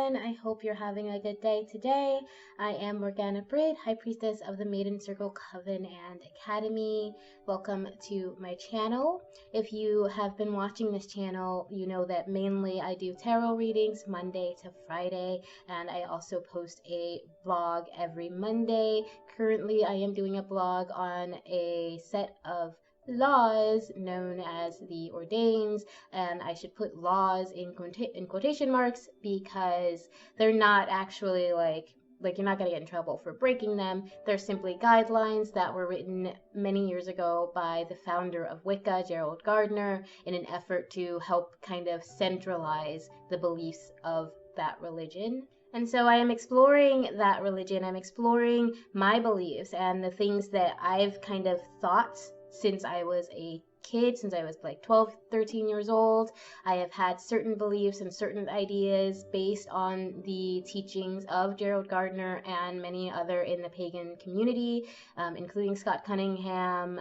everyone. I hope you're having a good day today. I am Morgana Brit, High Priestess of the Maiden Circle Coven and Academy. Welcome to my channel. If you have been watching this channel, you know that mainly I do tarot readings Monday to Friday, and I also post a vlog every Monday. Currently, I am doing a vlog on a set of laws known as the ordains, and I should put laws in quotation marks because they're not actually like you're not going to get in trouble for breaking them. They're simply guidelines that were written many years ago by the founder of Wicca, Gerald Gardner, in an effort to help kind of centralize the beliefs of that religion. And so I am exploring that religion. I'm exploring my beliefs and the things that I've kind of thought since I was a kid, since I was like 12, 13 years old. I have had certain beliefs and certain ideas based on the teachings of Gerald Gardner and many other in the pagan community, including Scott Cunningham,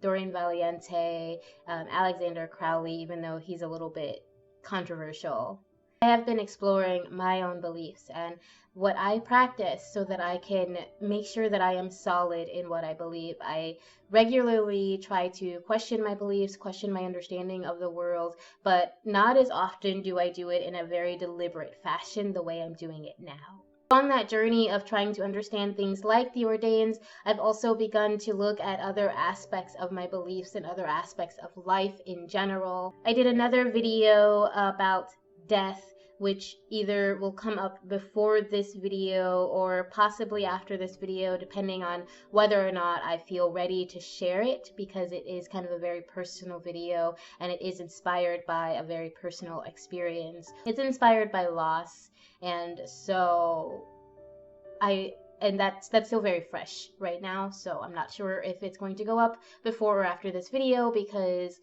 Dorian Valiente, Alexander Crowley, even though he's a little bit controversial. I have been exploring my own beliefs and what I practice so that I can make sure that I am solid in what I believe. I regularly try to question my beliefs, question my understanding of the world, but not as often do I do it in a very deliberate fashion the way I'm doing it now. On that journey of trying to understand things like the ordains, I've also begun to look at other aspects of my beliefs and other aspects of life in general. I did another video about death, which either will come up before this video or possibly after this video, depending on whether or not I feel ready to share it, because it is kind of a very personal video and it is inspired by a very personal experience. It's inspired by loss, and so that's still very fresh right now, so I'm not sure if it's going to go up before or after this video because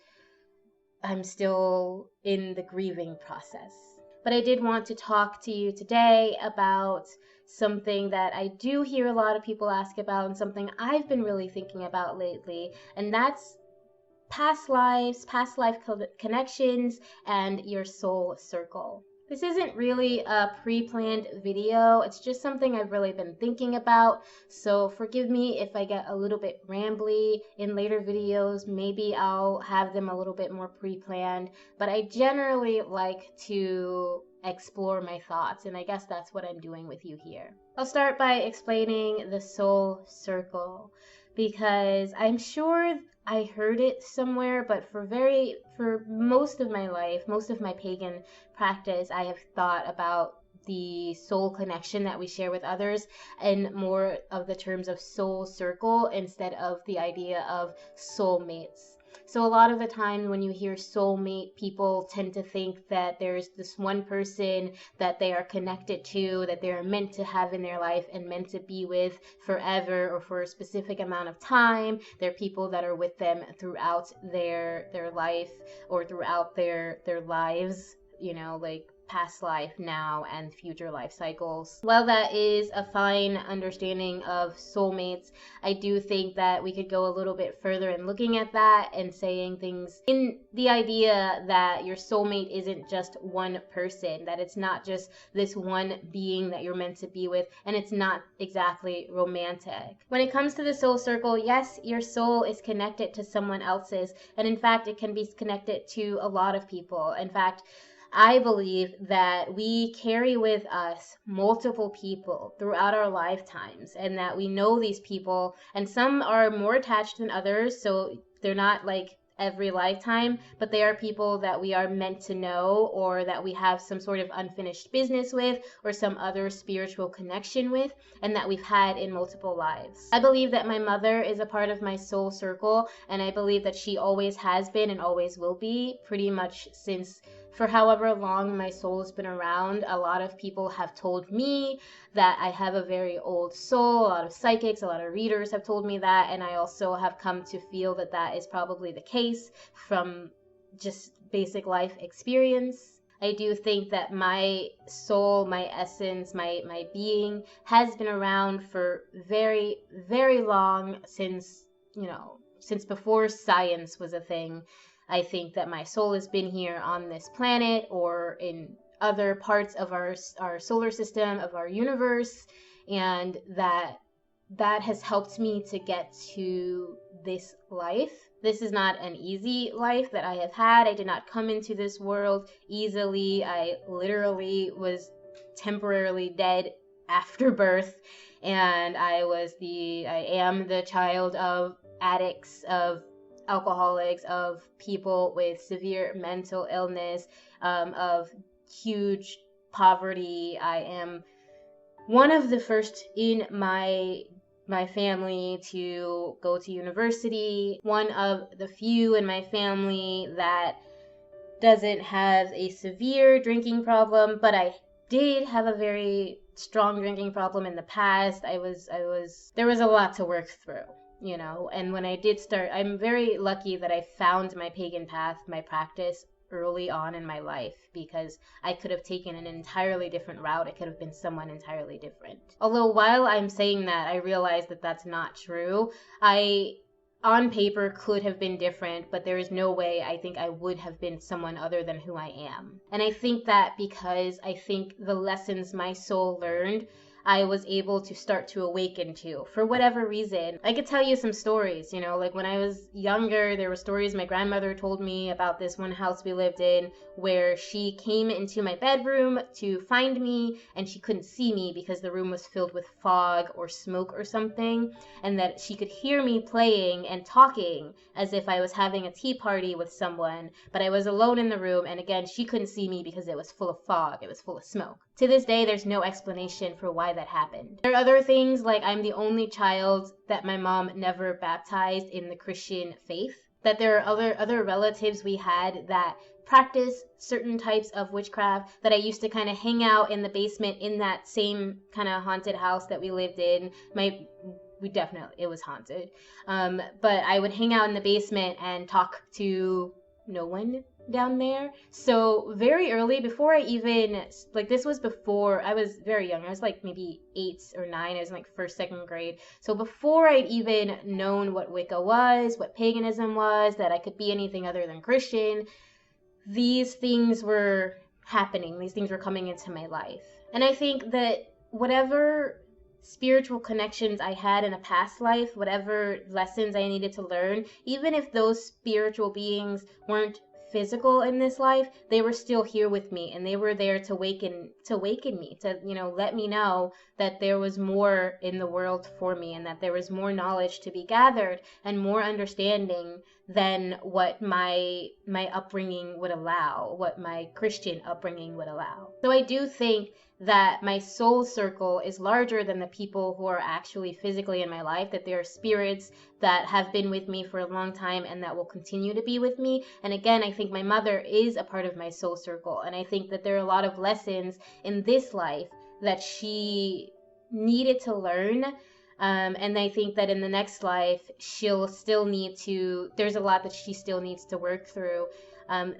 I'm still in the grieving process. But I did want to talk to you today about something that I do hear a lot of people ask about and something I've been really thinking about lately, and that's past lives, past life connections, and your soul circle. This isn't really a pre-planned video, it's just something I've really been thinking about, so forgive me if I get a little bit rambly in later videos. Maybe I'll have them a little bit more pre-planned, but I generally like to explore my thoughts, and I guess that's what I'm doing with you here. I'll start by explaining the soul circle, because I'm sure I heard it somewhere, but for most of my life, most of my pagan practice, I have thought about the soul connection that we share with others and more of the terms of soul circle instead of the idea of soulmates. So a lot of the time when you hear soulmate, people tend to think that there's this one person that they are connected to, that they're meant to have in their life and meant to be with forever or for a specific amount of time. They're people that are with them throughout their life or throughout their lives, you know, like past life, now, and future life cycles. While that is a fine understanding of soulmates, I do think that we could go a little bit further in looking at that and saying things in the idea that your soulmate isn't just one person, that it's not just this one being that you're meant to be with, and it's not exactly romantic. When it comes to the soul circle, yes, your soul is connected to someone else's, and in fact, it can be connected to a lot of people. In fact, I believe that we carry with us multiple people throughout our lifetimes, and that we know these people, and some are more attached than others, so they're not like every lifetime, but they are people that we are meant to know, or that we have some sort of unfinished business with, or some other spiritual connection with, and that we've had in multiple lives. I believe that my mother is a part of my soul circle, and I believe that she always has been and always will be, pretty much since for however long my soul has been around. A lot of people have told me that I have a very old soul. A lot of psychics, a lot of readers have told me that, and I also have come to feel that that is probably the case from just basic life experience. I do think that my soul, my essence, my being has been around for very, very long, since before science was a thing. I think that my soul has been here on this planet or in other parts of our solar system, of our universe, and that has helped me to get to this life. This is not an easy life that I have had. I did not come into this world easily. I literally was temporarily dead after birth, and I am the child of addicts, of alcoholics, of people with severe mental illness, of huge poverty. I am one of the first in my family to go to university, one of the few in my family that doesn't have a severe drinking problem, but I did have a very strong drinking problem in the past. There was a lot to work through, you know, and when I did start, I'm very lucky that I found my pagan path, my practice early on in my life, because I could have taken an entirely different route. It could have been someone entirely different. Although while I'm saying that, I realize that that's not true. I, on paper, could have been different, but there is no way I think I would have been someone other than who I am. And I think that because I think the lessons my soul learned, I was able to start to awaken to, for whatever reason. I could tell you some stories, you know, like when I was younger, there were stories my grandmother told me about this one house we lived in where she came into my bedroom to find me and she couldn't see me because the room was filled with fog or smoke or something, and that she could hear me playing and talking as if I was having a tea party with someone, but I was alone in the room, and again, she couldn't see me because it was full of fog, it was full of smoke. To this day, there's no explanation for why that happened. There are other things, like I'm the only child that my mom never baptized in the Christian faith, that there are other relatives we had that practice certain types of witchcraft, that I used to kind of hang out in the basement in that same kind of haunted house that we lived in. It was haunted. But I would hang out in the basement and talk to no one down there. So very early, before I even, like, this was before, I was very young. I was like maybe 8 or 9. I was in like first, second grade. So before I'd even known what Wicca was, what paganism was, that I could be anything other than Christian, these things were happening. These things were coming into my life. And I think that whatever spiritual connections I had in a past life, whatever lessons I needed to learn, even if those spiritual beings weren't physical in this life, they were still here with me, and they were there to waken me, to, you know, let me know that there was more in the world for me, and that there was more knowledge to be gathered and more understanding than what my upbringing would allow, what my Christian upbringing would allow. So I do think that my soul circle is larger than the people who are actually physically in my life, that there are spirits that have been with me for a long time and that will continue to be with me. And again, I think my mother is a part of my soul circle, and I think that there are a lot of lessons in this life that she needed to learn. And I think that in the next life, there's a lot that she still needs to work through, how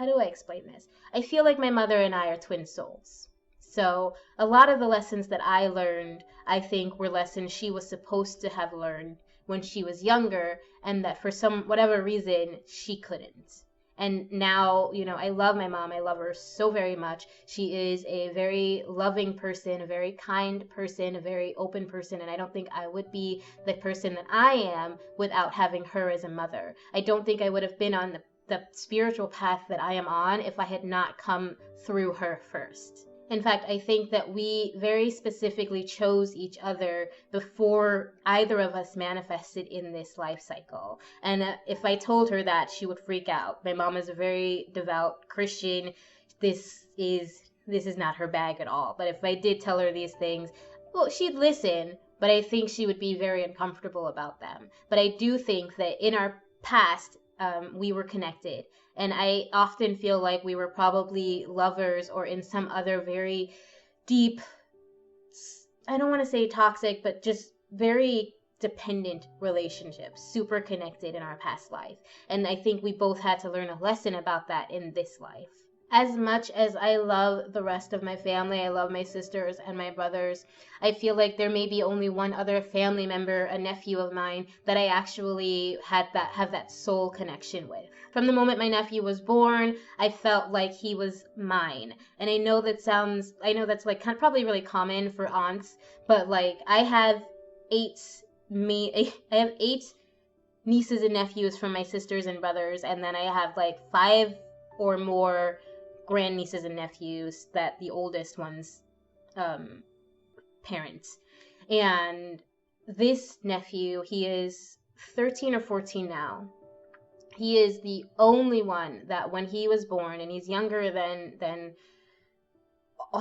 do I explain this? I feel like my mother and I are twin souls. So a lot of the lessons that I learned, I think, were lessons she was supposed to have learned when she was younger, and that for whatever reason, she couldn't. And now, you know, I love my mom. I love her so very much. She is a very loving person, a very kind person, a very open person. And I don't think I would be the person that I am without having her as a mother. I don't think I would have been on the spiritual path that I am on if I had not come through her first. In fact, I think that we very specifically chose each other before either of us manifested in this life cycle. And if I told her that, she would freak out. My mom is a very devout Christian. This is not her bag at all. But if I did tell her these things, well, she'd listen, but I think she would be very uncomfortable about them. But I do think that in our past, we were connected. And I often feel like we were probably lovers or in some other very deep, I don't want to say toxic, but just very dependent relationships, super connected in our past life. And I think we both had to learn a lesson about that in this life. As much as I love the rest of my family, I love my sisters and my brothers, I feel like there may be only one other family member, a nephew of mine, that I actually have that soul connection with. From the moment my nephew was born, I felt like he was mine. And I know that's like probably really common for aunts, but like I have eight nieces and nephews from my sisters and brothers, and then I have like five or more grandnieces and nephews that the oldest ones parents. And this nephew, he is 13 or 14 now. He is the only one that when he was born, and he's younger than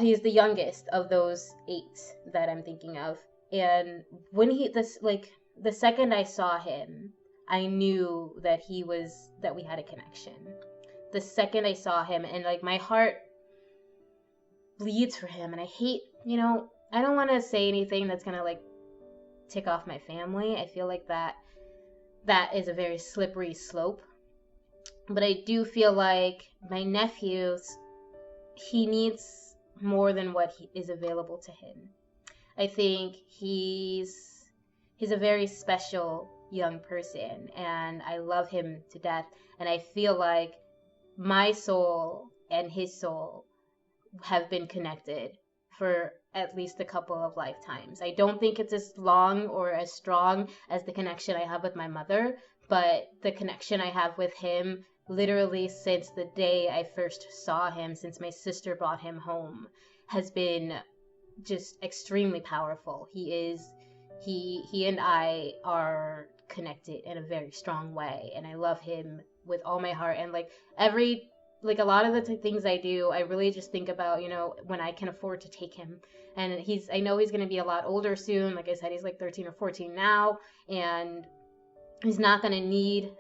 he's the youngest of those eight that I'm thinking of. And when the second I saw him, I knew that we had a connection. The second I saw him, and like my heart bleeds for him, and I hate, I don't want to say anything that's gonna like tick off my family. I feel like that is a very slippery slope. But I do feel like my nephew, he needs more than what is available to him. I think he's a very special young person, and I love him to death. And I feel like my soul and his soul have been connected for at least a couple of lifetimes. I don't think it's as long or as strong as the connection I have with my mother, but the connection I have with him literally since the day I first saw him, since my sister brought him home, has been just extremely powerful. He and I are connected in a very strong way, and I love him with all my heart. And like a lot of the things I do, I really just think about, when I can afford to take him. And I know he's going to be a lot older soon. Like I said, he's like 13 or 14 now, and he's not going to need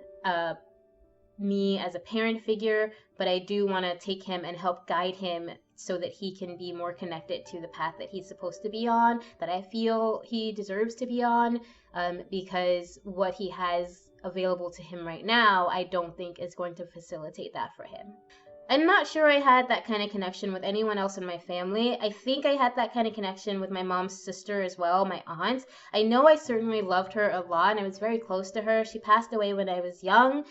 me as a parent figure, but I do want to take him and help guide him so that he can be more connected to the path that he's supposed to be on, that I feel he deserves to be on, because what he has available to him right now, I don't think is going to facilitate that for him. I'm not sure I had that kind of connection with anyone else in my family. I think I had that kind of connection with my mom's sister as well, my aunt. I know I certainly loved her a lot, and I was very close to her. She passed away when I was young.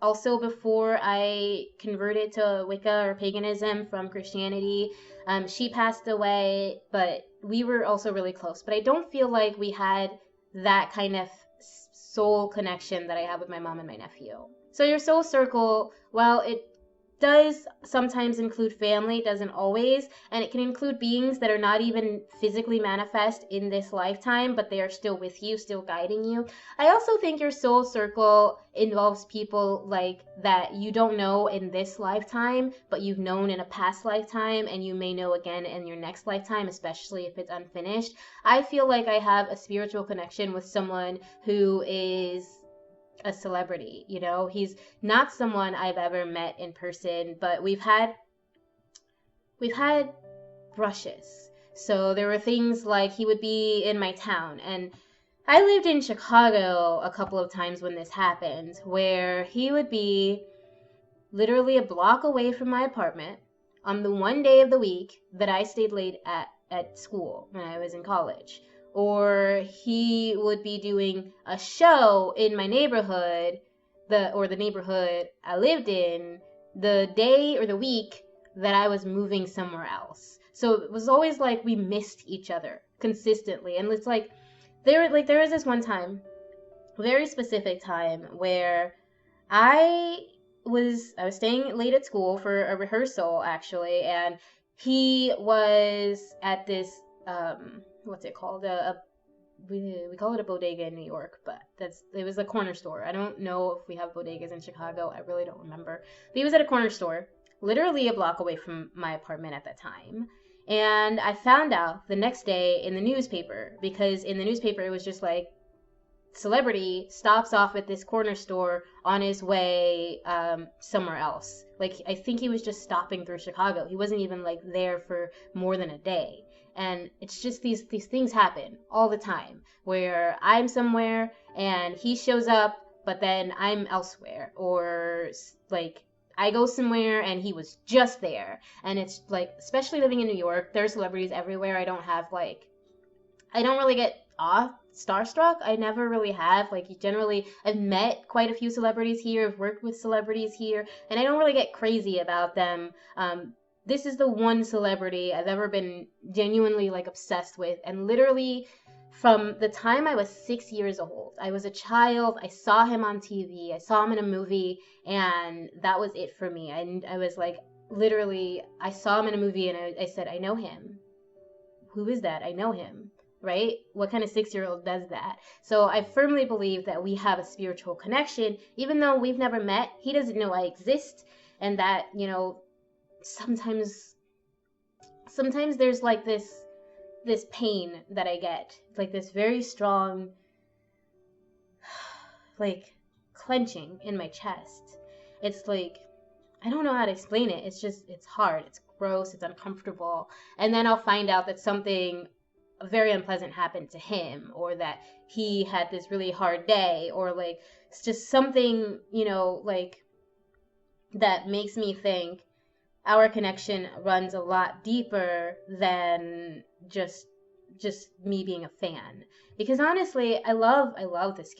Also, before I converted to Wicca or paganism from Christianity, she passed away, but we were also really close. But I don't feel like we had that kind of soul connection that I have with my mom and my nephew. So your soul circle, well, it does sometimes include family, doesn't always, and it can include beings that are not even physically manifest in this lifetime, but they are still with you, still guiding you. I also think your soul circle involves people like that you don't know in this lifetime, but you've known in a past lifetime, and you may know again in your next lifetime, especially if it's unfinished. I feel like I have a spiritual connection with someone who is a celebrity. He's not someone I've ever met in person, but we've had brushes. So there were things like he would be in my town, and I lived in Chicago a couple of times when this happened, where he would be literally a block away from my apartment on the one day of the week that I stayed late at school when I was in college. Or he would be doing a show in my neighborhood, the neighborhood I lived in, the day or the week that I was moving somewhere else. So it was always like we missed each other consistently. And it's like there was this one time, very specific time, where I was staying late at school for a rehearsal actually, and he was at this what's it called? We call it a bodega in New York, but it was a corner store. I don't know if we have bodegas in Chicago. I really don't remember. But he was at a corner store, literally a block away from my apartment at that time. And I found out the next day in the newspaper, because in the newspaper it was just like, celebrity stops off at this corner store on his way somewhere else. Like, I think he was just stopping through Chicago. He wasn't even like there for more than a day. And it's just these things happen all the time where I'm somewhere and he shows up, but then I'm elsewhere. Or like I go somewhere and he was just there. And it's like, especially living in New York, there's celebrities everywhere. I don't really get starstruck. I never really have. Like, generally, I've met quite a few celebrities here. I've worked with celebrities here, and I don't really get crazy about them. This is the one celebrity I've ever been genuinely like obsessed with, and literally from the time I was 6 years old, I was a child. I saw him on TV. I saw him in a movie, and that was it for me. I was like, literally, I saw him in a movie, and I said, I know him. Who is that? I know him. Right? What kind of 6-year-old does that? So I firmly believe that we have a spiritual connection, even though we've never met. He doesn't know I exist, and that, you know, sometimes there's like this pain that I get, like this very strong, like, clenching in my chest. It's like, I don't know how to explain it. It's hard. It's gross. It's uncomfortable. And then I'll find out that something very unpleasant happened to him, or that he had this really hard day, or like it's just something, you know, like that makes me think our connection runs a lot deeper than just me being a fan. Because honestly, I love this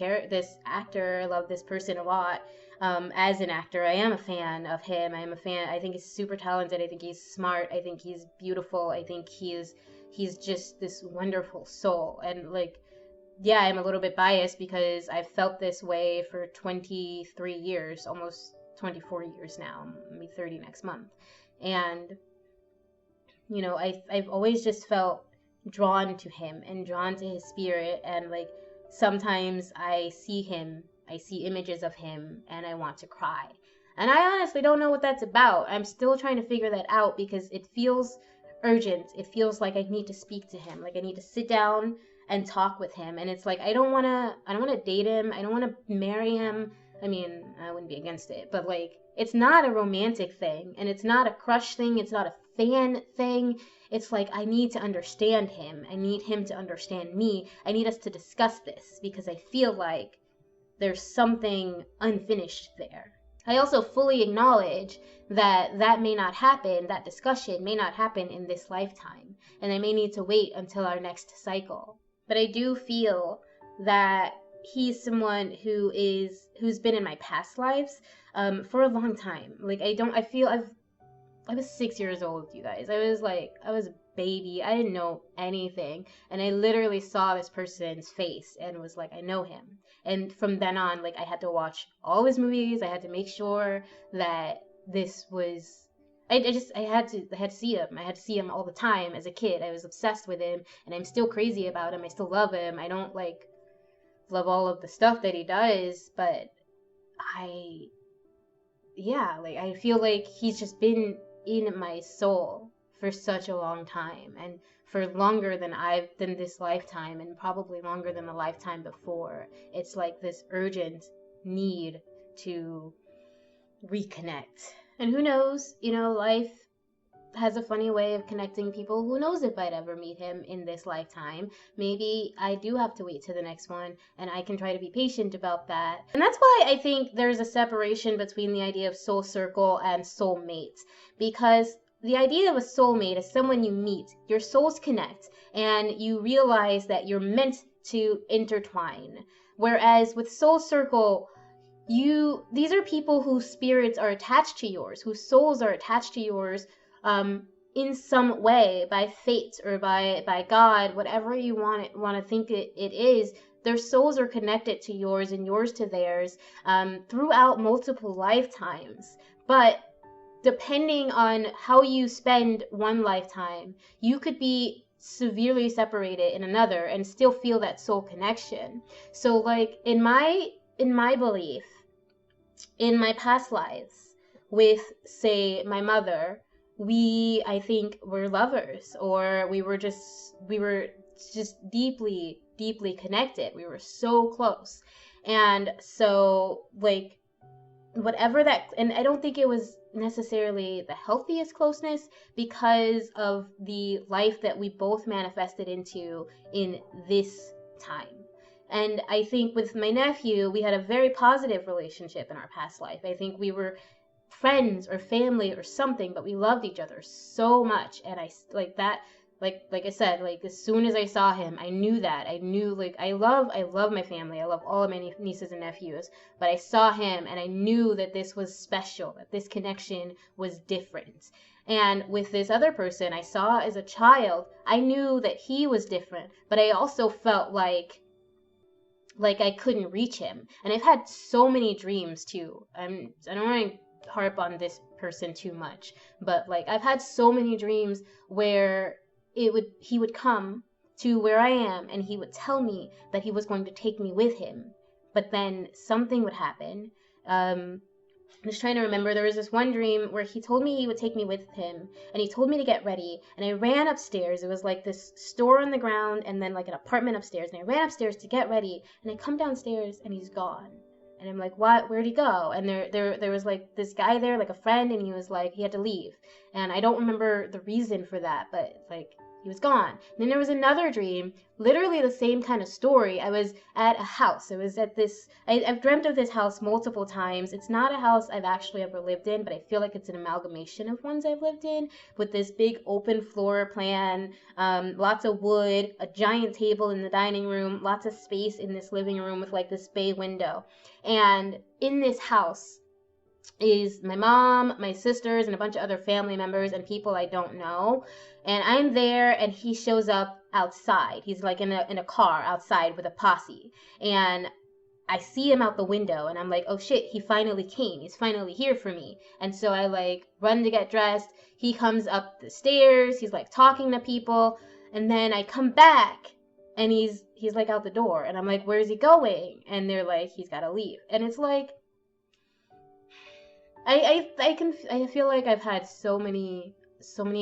actor. I love this person a lot. As an actor, I am a fan of him. I am a fan. I think he's super talented. I think he's smart. I think he's beautiful. I think he's just this wonderful soul. And like, yeah, I'm a little bit biased because I've felt this way for 23 years, almost 24 years now. I'll be 30 next month. And, you know, I've always just felt drawn to him and drawn to his spirit. And like, sometimes I see images of him, and I want to cry. And I honestly don't know what that's about. I'm still trying to figure that out, because it feels urgent. It feels like I need to speak to him. Like, I need to sit down and talk with him. And it's like, I don't want to date him. I don't want to marry him. I mean, I wouldn't be against it, but like, it's not a romantic thing, and it's not a crush thing. It's not a fan thing. It's like, I need to understand him. I need him to understand me. I need us to discuss this, because I feel like there's something unfinished there. I also fully acknowledge that may not happen, that discussion may not happen in this lifetime, and I may need to wait until our next cycle. But I do feel that he's someone who's been in my past lives for a long time. Like, I was 6 years old, you guys. I was a baby. I didn't know anything. And I literally saw this person's face and was like, I know him. And from then on, like, I had to watch all his movies. I had to make sure that this was, I had to see him. I had to see him all the time as a kid. I was obsessed with him, and I'm still crazy about him. I still love him. I don't like love all of the stuff that he does, but I feel like he's just been in my soul for such a long time, and for longer than this lifetime, and probably longer than the lifetime before. It's like this urgent need to reconnect. And who knows, you know, life has a funny way of connecting people. Who knows if I'd ever meet him in this lifetime? Maybe I do have to wait to the next one, and I can try to be patient about that. And that's why I think there's a separation between the idea of soul circle and soulmate, because the idea of a soulmate is someone you meet, your souls connect, and you realize that you're meant to intertwine. Whereas with soul circle, these are people whose spirits are attached to yours, whose souls are attached to yours, in some way, by fate or by God, whatever you want to think it is. Their souls are connected to yours and yours to theirs throughout multiple lifetimes. But depending on how you spend one lifetime, you could be severely separated in another and still feel that soul connection. So like, in my belief, in my past lives with, say, my mother, I think were lovers, or we were just deeply connected. We were so close. And so like, whatever that, and I don't think it was necessarily the healthiest closeness, because of the life that we both manifested into in this time. And I think with my nephew, we had a very positive relationship in our past life. I think we were friends or family or something, but we loved each other so much. And I like that, like I said, like as soon as I saw him, I knew that. I knew, like, I love my family. I love all of my nieces and nephews, but I saw him and I knew that this was special, that this connection was different. And with this other person I saw as a child, I knew that he was different, but I also felt like I couldn't reach him. And I've had so many dreams too. I don't want to harp on this person too much, but like I've had so many dreams where he would come to where I am and he would tell me that he was going to take me with him, but then something would happen. I'm just trying to remember. There was this one dream where he told me he would take me with him, and he told me to get ready, and I ran upstairs. It was like this store on the ground and then like an apartment upstairs, and I ran upstairs to get ready, and I come downstairs and he's gone. And I'm like, what? Where'd he go? And there was like this guy there, like a friend, and he was like, he had to leave. And I don't remember the reason for that, but like he was gone. And then there was another dream, literally the same kind of story. I was at a house. I was at this, I've dreamt of this house multiple times. It's not a house I've actually ever lived in, but I feel like it's an amalgamation of ones I've lived in, with this big open floor plan, lots of wood, a giant table in the dining room, lots of space in this living room with like this bay window. And in this house is my mom, my sisters, and a bunch of other family members and people I don't know. And I'm there, and he shows up outside. He's like in a car outside with a posse. And I see him out the window, and I'm like, oh shit, he finally came. He's finally here for me. And so I like run to get dressed. He comes up the stairs. He's like talking to people. And then I come back, and he's like out the door. And I'm like, where's he going? And they're like, he's got to leave. And it's like, I feel like I've had so many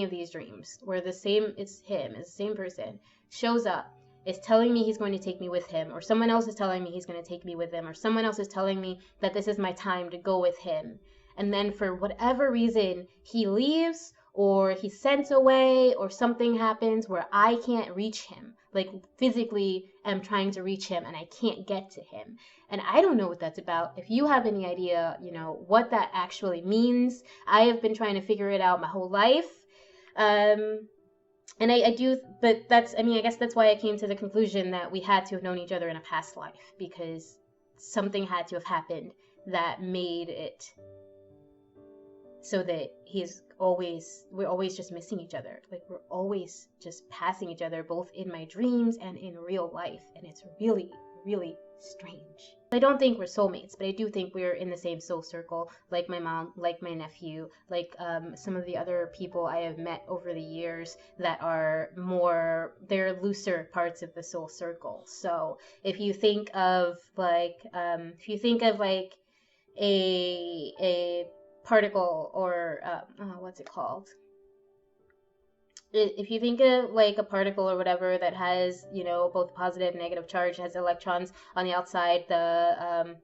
of these dreams where it's the same person shows up, is telling me he's going to take me with him, or someone else is telling me he's going to take me with him, or someone else is telling me that this is my time to go with him. And then for whatever reason, he leaves, or he's sent away, or something happens where I can't reach him. Like physically am trying to reach him and I can't get to him. And I don't know what that's about. If you have any idea, what that actually means, I have been trying to figure it out my whole life. And I do, but I guess that's why I came to the conclusion that we had to have known each other in a past life, because something had to have happened that made it so that we're always just missing each other. Like we're always just passing each other, both in my dreams and in real life. And it's really, really strange. I don't think we're soulmates, but I do think we're in the same soul circle, like my mom, like my nephew, like some of the other people I have met over the years that are they're looser parts of the soul circle. So if you think of a particle, or what's it called? If you think of like a particle or whatever that has, both positive and negative charge, has electrons on the outside, the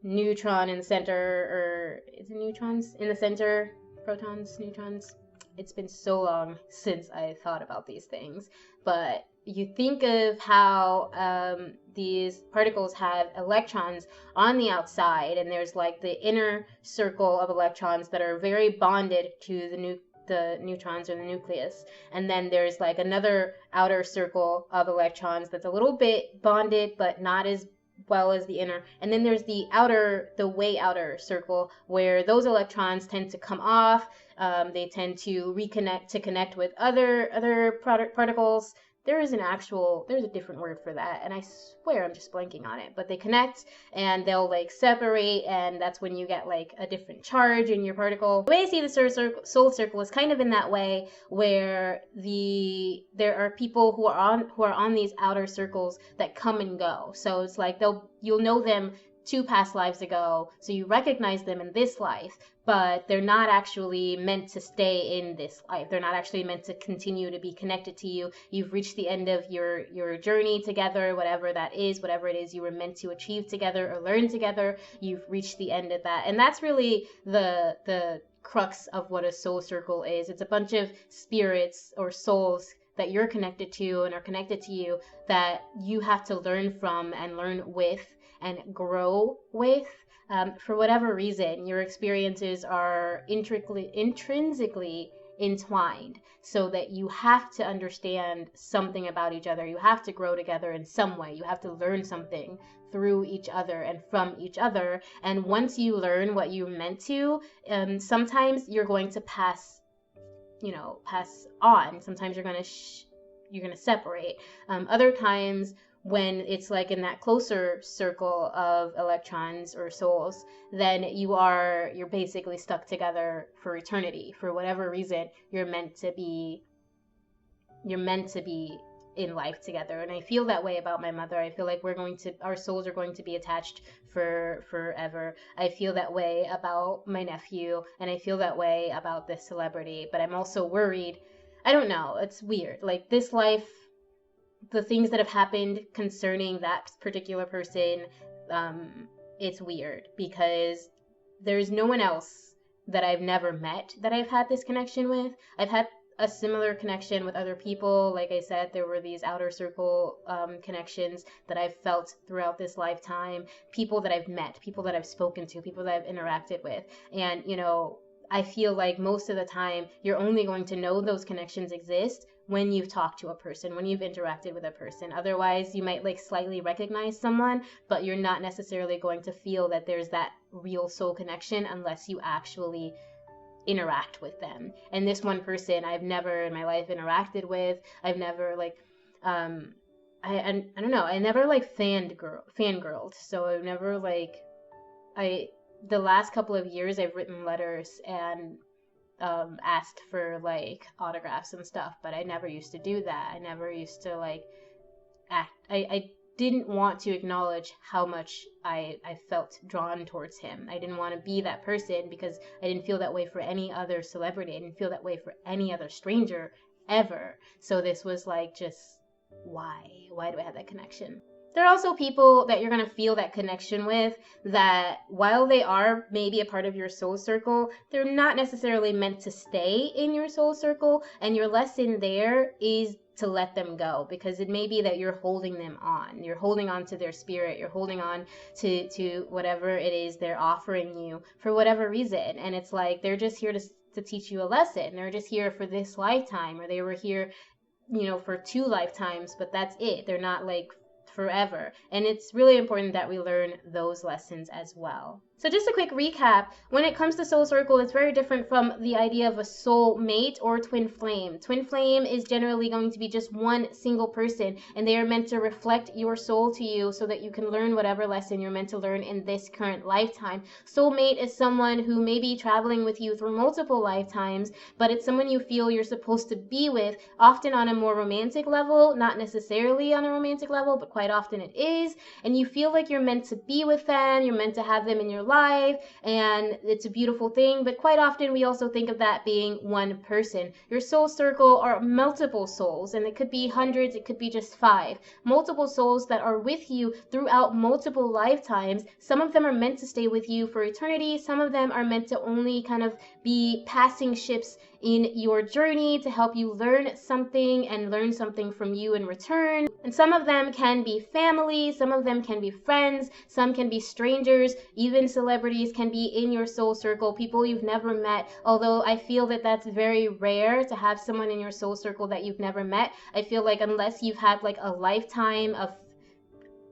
neutron in the center, or is it neutrons in the center, protons, neutrons? It's been so long since I thought about these things, but you think of how these particles have electrons on the outside, and there's like the inner circle of electrons that are very bonded to the neutrons or the nucleus, and then there's like another outer circle of electrons that's a little bit bonded but not as well as the inner, and then there's the way outer circle where those electrons tend to come off. They tend to connect with other particles. There's a different word for that, and I swear I'm just blanking on it, but they connect and they'll like separate, and that's when you get like a different charge in your particle. The way I see the soul circle is kind of in that way, where there are people who are on these outer circles that come and go. So it's like you'll know them 2 past lives ago, so you recognize them in this life, but they're not actually meant to stay in this life. They're not actually meant to continue to be connected to you. You've reached the end of your journey together, whatever it is you were meant to achieve together or learn together. You've reached the end of that. And that's really the crux of what a soul circle is. It's a bunch of spirits or souls that you're connected to and are connected to you, that you have to learn from and learn with and grow with. For whatever reason, your experiences are intrinsically entwined, so that you have to understand something about each other. You have to grow together in some way. You have to learn something through each other and from each other. And once you learn what you meant to, sometimes you're going to pass on. Sometimes you're gonna separate. Other times, when it's like in that closer circle of electrons or souls, then you're basically stuck together for eternity. For whatever reason, you're meant to be in life together. And I feel that way about my mother. I feel like our souls are going to be attached for forever. I feel that way about my nephew, and I feel that way about this celebrity. But I'm also worried. I don't know, it's weird. Like, this life, the things that have happened concerning that particular person, it's weird, because there's no one else that I've never met that I've had this connection with. I've had a similar connection with other people. Like I said, there were these outer circle connections that I've felt throughout this lifetime. People that I've met, people that I've spoken to, people that I've interacted with. And, I feel like most of the time you're only going to know those connections exist when you've talked to a person, when you've interacted with a person. Otherwise, you might like slightly recognize someone, but you're not necessarily going to feel that there's that real soul connection unless you actually interact with them. And this one person I've never in my life interacted with. I've never I don't know, I never fangirled. So I've never the last couple of years I've written letters and asked for autographs and stuff, but I never used to do that. I never used to act. I didn't want to acknowledge how much I felt drawn towards him. I didn't want to be that person, because I didn't feel that way for any other celebrity. I didn't feel that way for any other stranger ever. So this was just, why do I have that connection? There are also people that you're going to feel that connection with that, while they are maybe a part of your soul circle, they're not necessarily meant to stay in your soul circle. And your lesson there is to let them go, because it may be that you're holding them on. You're holding on to their spirit. You're holding on to whatever it is they're offering you for whatever reason. And it's like they're just here to teach you a lesson. They're just here for this lifetime, or they were here, for 2 lifetimes, but that's it. They're not forever. And it's really important that we learn those lessons as well. So just a quick recap, when it comes to soul circle, it's very different from the idea of a soul mate or twin flame. Twin flame is generally going to be just one single person, and they are meant to reflect your soul to you so that you can learn whatever lesson you're meant to learn in this current lifetime. Soul mate is someone who may be traveling with you through multiple lifetimes, but it's someone you feel you're supposed to be with, often on a more romantic level, not necessarily on a romantic level, but quite often it is, and you feel like you're meant to be with them, you're meant to have them in your life, and it's a beautiful thing. But quite often we also think of that being one person. Your soul circle are multiple souls, and it could be hundreds, it could be just 5 multiple souls that are with you throughout multiple lifetimes. Some of them are meant to stay with you for eternity. Some of them are meant to only kind of be passing ships in your journey to help you learn something and learn something from you in return. And some of them can be family, some of them can be friends, some can be strangers, even celebrities can be in your soul circle, people you've never met. Although I feel that that's very rare to have someone in your soul circle that you've never met. I feel like unless you've had a lifetime of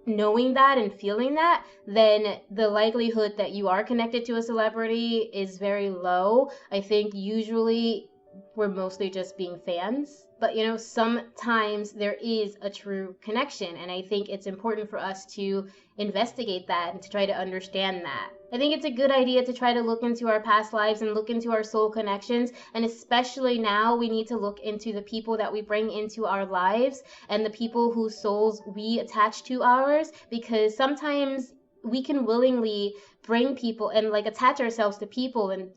knowing that and feeling that, then the likelihood that you are connected to a celebrity is very low. I think usually we're mostly just being fans, but sometimes there is a true connection, and I think it's important for us to investigate that and to try to understand that. I think it's a good idea to try to look into our past lives and look into our soul connections, and especially now we need to look into the people that we bring into our lives and the people whose souls we attach to ours, because sometimes we can willingly bring people and attach ourselves to people and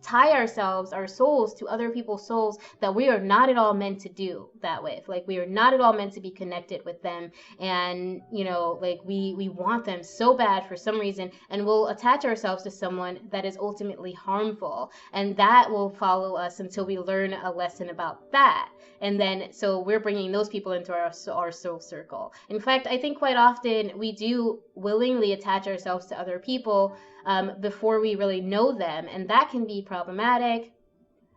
tie ourselves, our souls, to other people's souls that we are not at all meant to do that with. Like, we are not at all meant to be connected with them. And, you know, like, we want them so bad for some reason, and we'll attach ourselves to someone that is ultimately harmful. And that will follow us until we learn a lesson about that. And then, so we're bringing those people into our soul circle. In fact, I think quite often we do willingly attach ourselves to other people before we really know them, and that can be problematic.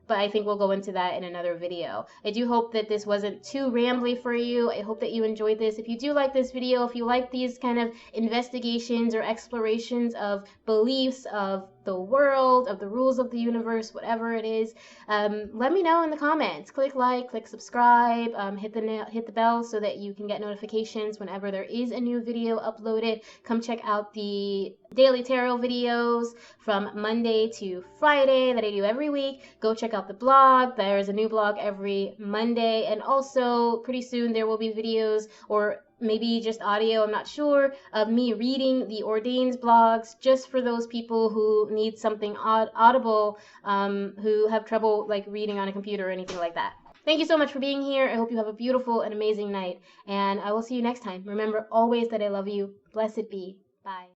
But I think we'll go into that in another video. I do hope that this wasn't too rambly for you. I hope that you enjoyed this. If you do like this video, if you like these kind of investigations or explorations of beliefs, of the world, of the rules of the universe, whatever it is, let me know in the comments. Click like, click subscribe, hit the bell so that you can get notifications whenever there is a new video uploaded. Come check out the daily tarot videos from Monday to Friday that I do every week. Go check out the blog. There's a new blog every Monday, and also pretty soon there will be videos, or maybe just audio, I'm not sure, of me reading the Ordains blogs, just for those people who need something audible, who have trouble like reading on a computer or anything like that. Thank you so much for being here. I hope you have a beautiful and amazing night, and I will see you next time. Remember always that I love you. Blessed be. Bye.